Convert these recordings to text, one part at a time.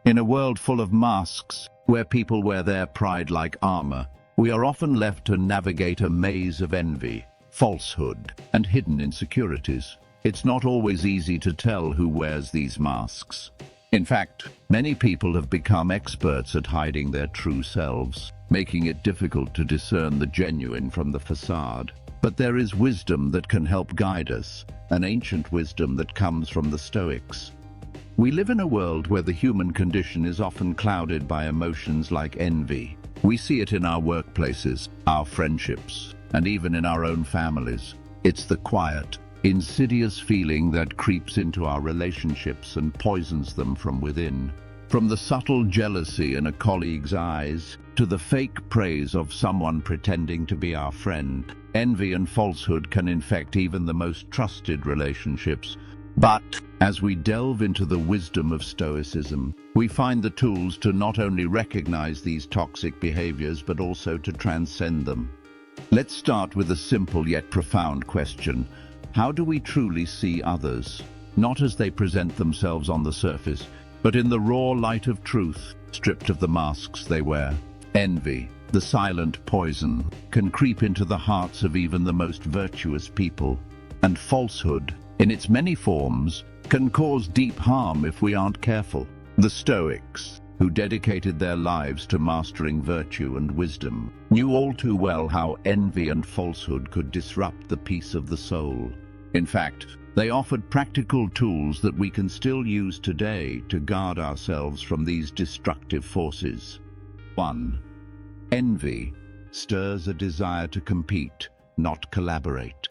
In a world full of masks, where people wear their pride like armor, we are often left to navigate a maze of envy, falsehood, and hidden insecurities. It's not always easy to tell who wears these masks. In fact, many people have become experts at hiding their true selves, making it difficult to discern the genuine from the facade. But there is wisdom that can help guide us, an ancient wisdom that comes from the Stoics. We live in a world where the human condition is often clouded by emotions like envy. We see it in our workplaces, our friendships, and even in our own families. It's the quiet, insidious feeling that creeps into our relationships and poisons them from within. From the subtle jealousy in a colleague's eyes to the fake praise of someone pretending to be our friend, envy and falsehood can infect even the most trusted relationships. But as we delve into the wisdom of Stoicism, we find the tools to not only recognize these toxic behaviors but also to transcend them. Let's start with a simple yet profound question. How do we truly see others? Not as they present themselves on the surface, but in the raw light of truth, stripped of the masks they wear. Envy, the silent poison, can creep into the hearts of even the most virtuous people. And falsehood, in its many forms, can cause deep harm if we aren't careful. The Stoics, who dedicated their lives to mastering virtue and wisdom, knew all too well how envy and falsehood could disrupt the peace of the soul. In fact, they offered practical tools that we can still use today to guard ourselves from these destructive forces. 1. Envy stirs a desire to compete, not collaborate.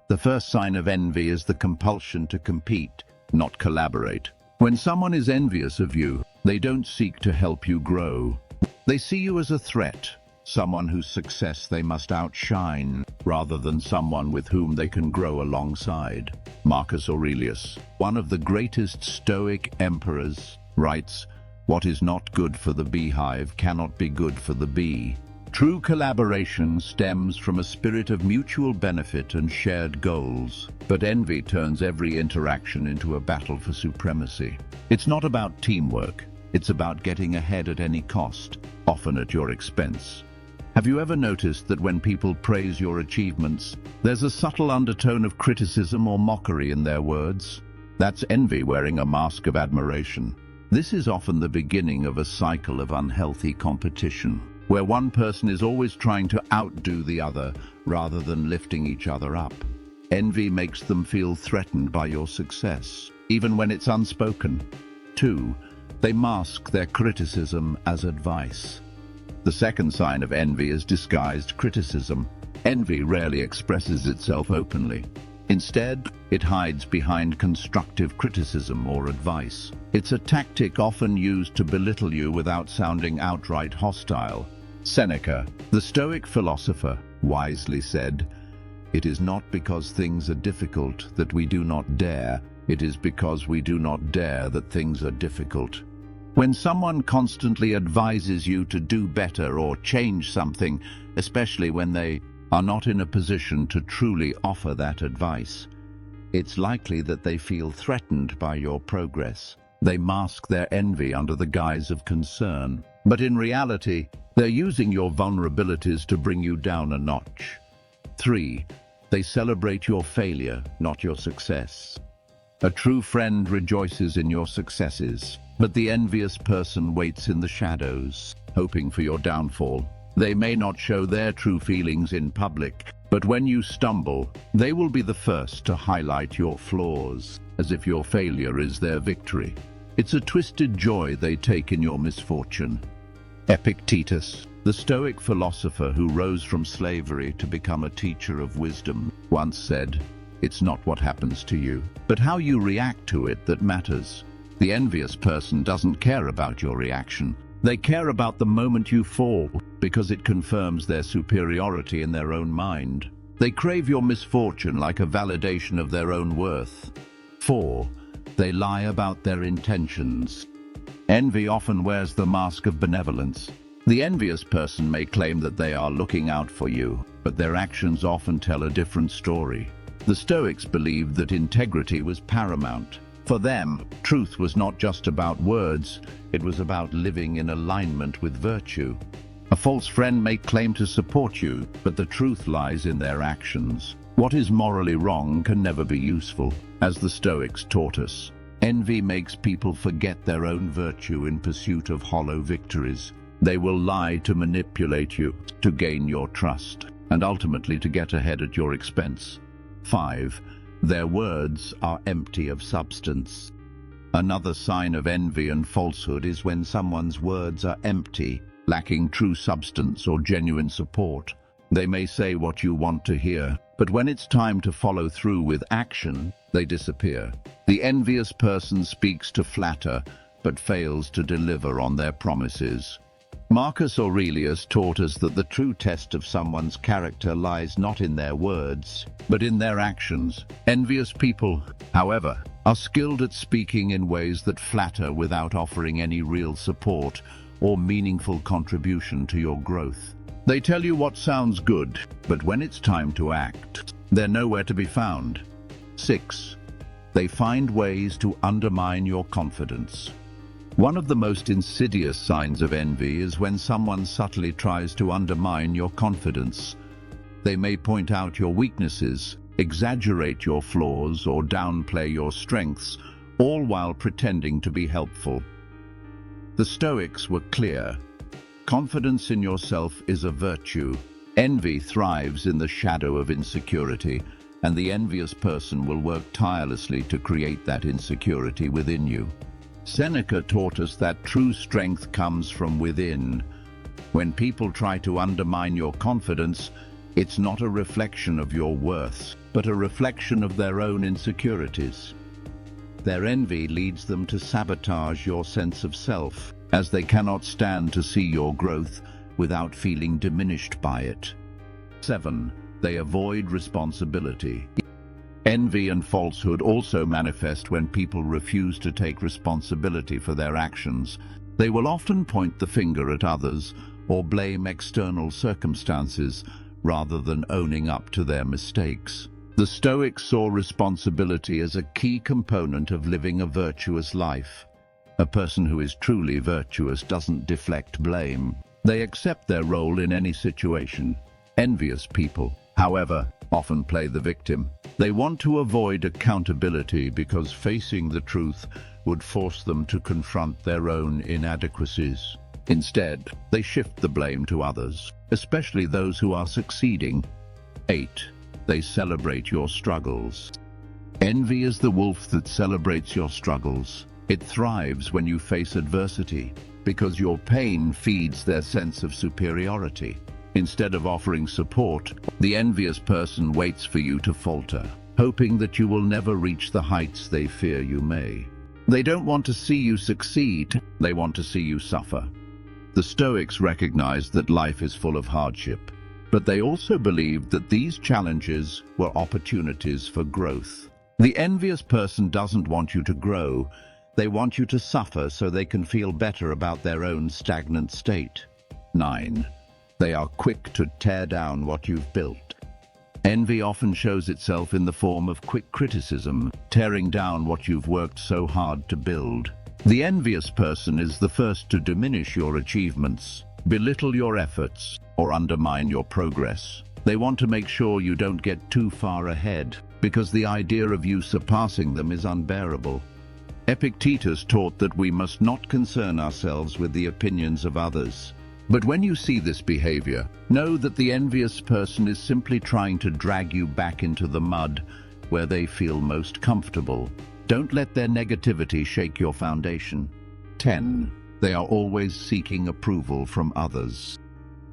The first sign of envy is the compulsion to compete, not collaborate. When someone is envious of you, they don't seek to help you grow. They see you as a threat, someone whose success they must outshine, rather than someone with whom they can grow alongside. Marcus Aurelius, one of the greatest Stoic emperors, writes, "What is not good for the beehive cannot be good for the bee." True collaboration stems from a spirit of mutual benefit and shared goals, but envy turns every interaction into a battle for supremacy. It's not about teamwork, it's about getting ahead at any cost, often at your expense. Have you ever noticed that when people praise your achievements, there's a subtle undertone of criticism or mockery in their words? That's envy wearing a mask of admiration. This is often the beginning of a cycle of unhealthy competition, where one person is always trying to outdo the other rather than lifting each other up. Envy makes them feel threatened by your success, even when it's unspoken. 2. They mask their criticism as advice. The second sign of envy is disguised criticism. Envy rarely expresses itself openly. Instead, it hides behind constructive criticism or advice. It's a tactic often used to belittle you without sounding outright hostile. Seneca, the Stoic philosopher, wisely said, "It is not because things are difficult that we do not dare, it is because we do not dare that things are difficult." When someone constantly advises you to do better or change something, especially when they are not in a position to truly offer that advice, it's likely that they feel threatened by your progress. They mask their envy under the guise of concern, but in reality, they're using your vulnerabilities to bring you down a notch. 3. They celebrate your failure, not your success. A true friend rejoices in your successes, but the envious person waits in the shadows, hoping for your downfall. They may not show their true feelings in public, but when you stumble, they will be the first to highlight your flaws, as if your failure is their victory. It's a twisted joy they take in your misfortune. Epictetus, the Stoic philosopher who rose from slavery to become a teacher of wisdom, once said, "It's not what happens to you, but how you react to it that matters." The envious person doesn't care about your reaction. They care about the moment you fall, because it confirms their superiority in their own mind. They crave your misfortune like a validation of their own worth. 4. They lie about their intentions. Envy often wears the mask of benevolence. The envious person may claim that they are looking out for you, but their actions often tell a different story. The Stoics believed that integrity was paramount. For them, truth was not just about words, It was about living in alignment with virtue. A false friend may claim to support you, but the truth lies in their actions. What is morally wrong can never be useful, as the Stoics taught us. Envy makes people forget their own virtue in pursuit of hollow victories. They will lie to manipulate you, to gain your trust, and ultimately to get ahead at your expense. 5. Their words are empty of substance. Another sign of envy and falsehood is when someone's words are empty, lacking true substance or genuine support. They may say what you want to hear, but when it's time to follow through with action, they disappear. The envious person speaks to flatter, but fails to deliver on their promises. Marcus Aurelius taught us that the true test of someone's character lies not in their words, but in their actions. Envious people, however, are skilled at speaking in ways that flatter without offering any real support or meaningful contribution to your growth. They tell you what sounds good, but when it's time to act, they're nowhere to be found. 6. They find ways to undermine your confidence. One of the most insidious signs of envy is when someone subtly tries to undermine your confidence. They may point out your weaknesses, exaggerate your flaws, or downplay your strengths, all while pretending to be helpful. The Stoics were clear. Confidence in yourself is a virtue. Envy thrives in the shadow of insecurity, and the envious person will work tirelessly to create that insecurity within you. Seneca taught us that true strength comes from within. When people try to undermine your confidence, it's not a reflection of your worth, but a reflection of their own insecurities. Their envy leads them to sabotage your sense of self, as they cannot stand to see your growth without feeling diminished by it. 7. They avoid responsibility. Envy and falsehood also manifest when people refuse to take responsibility for their actions. They will often point the finger at others or blame external circumstances rather than owning up to their mistakes. The Stoics saw responsibility as a key component of living a virtuous life. A person who is truly virtuous doesn't deflect blame. They accept their role in any situation. Envious people, however, often play the victim. They want to avoid accountability because facing the truth would force them to confront their own inadequacies. Instead, they shift the blame to others, especially those who are succeeding. 8. They celebrate your struggles. Envy is the wolf that celebrates your struggles. It thrives when you face adversity, because your pain feeds their sense of superiority. Instead of offering support, the envious person waits for you to falter, hoping that you will never reach the heights they fear you may. They don't want to see you succeed, they want to see you suffer. The Stoics recognized that life is full of hardship, but they also believed that these challenges were opportunities for growth. The envious person doesn't want you to grow, they want you to suffer so they can feel better about their own stagnant state. 9. They are quick to tear down what you've built. Envy often shows itself in the form of quick criticism, tearing down what you've worked so hard to build. The envious person is the first to diminish your achievements, belittle your efforts, or undermine your progress. They want to make sure you don't get too far ahead, because the idea of you surpassing them is unbearable. Epictetus taught that we must not concern ourselves with the opinions of others. But when you see this behavior, know that the envious person is simply trying to drag you back into the mud where they feel most comfortable. Don't let their negativity shake your foundation. 10. They are always seeking approval from others.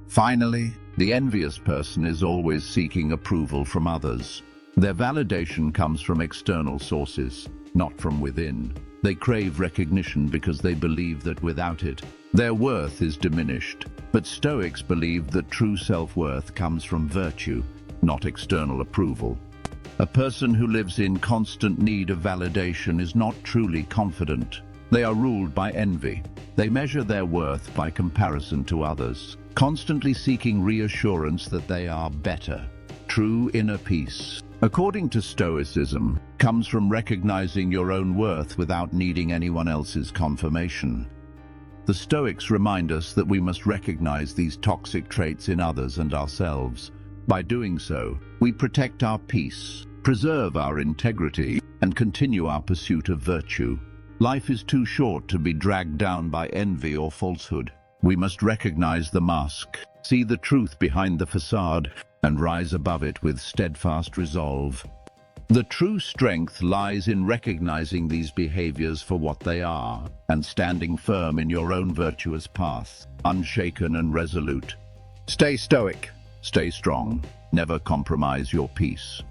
Finally, the envious person is always seeking approval from others. Their validation comes from external sources, not from within. They crave recognition because they believe that without it, their worth is diminished. But Stoics believe that true self-worth comes from virtue, not external approval. A person who lives in constant need of validation is not truly confident. They are ruled by envy. They measure their worth by comparison to others, constantly seeking reassurance that they are better. True inner peace, according to Stoicism, comes from recognizing your own worth without needing anyone else's confirmation. The Stoics remind us that we must recognize these toxic traits in others and ourselves. By doing so, we protect our peace, preserve our integrity, and continue our pursuit of virtue. Life is too short to be dragged down by envy or falsehood. We must recognize the mask, see the truth behind the facade, and rise above it with steadfast resolve. The true strength lies in recognizing these behaviors for what they are, and standing firm in your own virtuous path, unshaken and resolute. Stay stoic, stay strong, never compromise your peace.